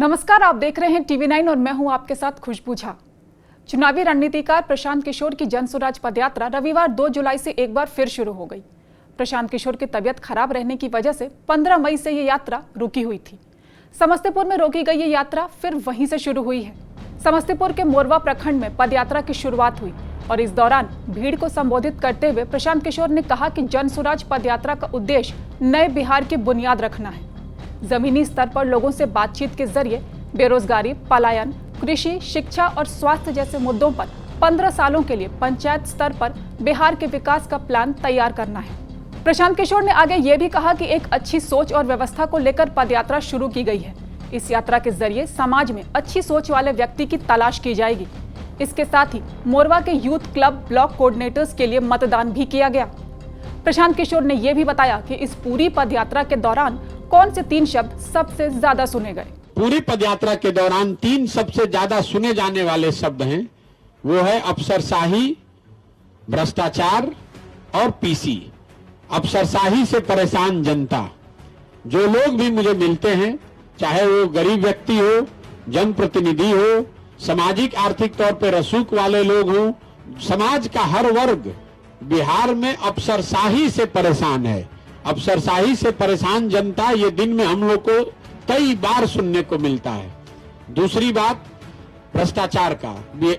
नमस्कार, आप देख रहे हैं TV9 और मैं हूं आपके साथ खुशबू झा। चुनावी रणनीतिकार प्रशांत किशोर की जन स्वराज पदयात्रा रविवार 2 जुलाई से एक बार फिर शुरू हो गई। प्रशांत किशोर की तबीयत खराब रहने की वजह से 15 मई से ये यात्रा रुकी हुई थी। समस्तीपुर में रोकी गई ये यात्रा फिर वहीं से शुरू हुई है। समस्तीपुर के मोरवा प्रखंड में पदयात्रा की शुरुआत हुई और इस दौरान भीड़ को संबोधित करते हुए प्रशांत किशोर ने कहा कि जन स्वराज पदयात्रा का उद्देश्य नए बिहार की बुनियाद रखना है। जमीनी स्तर पर लोगों से बातचीत के जरिए बेरोजगारी, पलायन, कृषि, शिक्षा और स्वास्थ्य जैसे मुद्दों पर 15 सालों के लिए पंचायत स्तर पर बिहार के विकास का प्लान तैयार करना है। प्रशांत किशोर ने आगे ये भी कहा कि एक अच्छी सोच और व्यवस्था को लेकर पदयात्रा शुरू की गई है। इस यात्रा के जरिए समाज में अच्छी सोच वाले व्यक्ति की तलाश की जाएगी। इसके साथ ही मोरवा के यूथ क्लब ब्लॉक कोऑर्डिनेटर्स के लिए मतदान भी किया गया। प्रशांत किशोर ने यह भी बताया कि इस पूरी पदयात्रा के दौरान कौन से 3 शब्द सबसे ज्यादा सुने गए। पूरी पदयात्रा के दौरान 3 सबसे ज्यादा सुने जाने वाले शब्द हैं, वो है अफसरशाही, भ्रष्टाचार और पीसी। अफसरशाही से परेशान जनता, जो लोग भी मुझे मिलते हैं, चाहे वो गरीब व्यक्ति हो, जनप्रतिनिधि हो, सामाजिक आर्थिक तौर पर रसूख वाले लोग हों, समाज का हर वर्ग बिहार में अफसरशाही से परेशान है। अफसरशाही से परेशान जनता, ये दिन में हम लोग को कई बार सुनने को मिलता है। दूसरी बात भ्रष्टाचार का।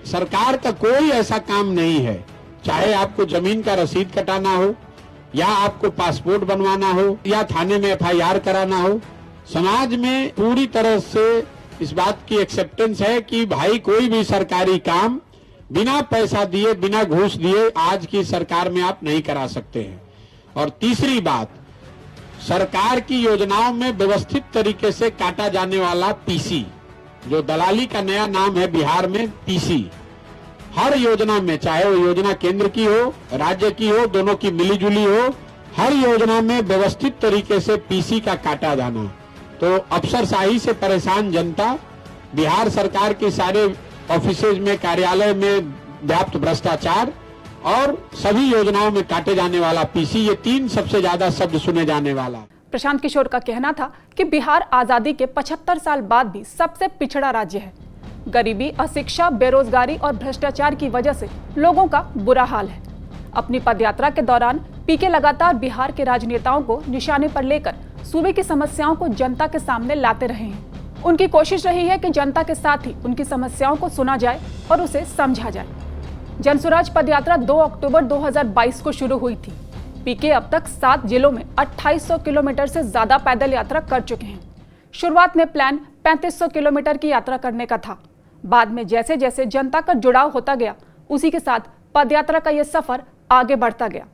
सरकार का कोई ऐसा काम नहीं है, चाहे आपको जमीन का रसीद कटाना हो, या आपको पासपोर्ट बनवाना हो, या थाने में FIR कराना हो, समाज में पूरी तरह से इस बात की एक्सेप्टेंस है कि भाई कोई भी सरकारी काम बिना पैसा दिए, बिना घूस दिए आज की सरकार में आप नहीं करा सकते हैं। और तीसरी बात, सरकार की योजनाओं में व्यवस्थित तरीके से काटा जाने वाला पीसी, जो दलाली का नया नाम है बिहार में, पीसी। हर योजना में, चाहे वो योजना केंद्र की हो, राज्य की हो, दोनों की मिलीजुली हो, हर योजना में व्यवस्थित तरीके से पीसी का काटा जाना। तो अफसरशाही से परेशान जनता, बिहार सरकार के सारे ऑफिसेज में, कार्यालय में व्याप्त भ्रष्टाचार और सभी योजनाओं में काटे जाने वाला पीसी, ये 3 सबसे ज्यादा शब्द सुने जाने वाला। प्रशांत किशोर का कहना था कि बिहार आजादी के 75 साल बाद भी सबसे पिछड़ा राज्य है। गरीबी, अशिक्षा, बेरोजगारी और भ्रष्टाचार की वजह से लोगों का बुरा हाल है। अपनी पदयात्रा के दौरान पीके लगातार बिहार के राजनेताओं को निशाने पर लेकर सूबे की समस्याओं को जनता के सामने लाते रहे हैं। उनकी कोशिश रही है कि जनता के साथ ही उनकी समस्याओं को सुना जाए और उसे समझा जाए। जन स्वराज पदयात्रा 2 अक्टूबर 2022 को शुरू हुई थी। पीके अब तक 7 जिलों में 2800 किलोमीटर से ज्यादा पैदल यात्रा कर चुके हैं। शुरुआत में प्लान 3500 किलोमीटर की यात्रा करने का था। बाद में जैसे जैसे जनता का जुड़ाव होता गया, उसी के साथ पदयात्रा का यह सफर आगे बढ़ता गया।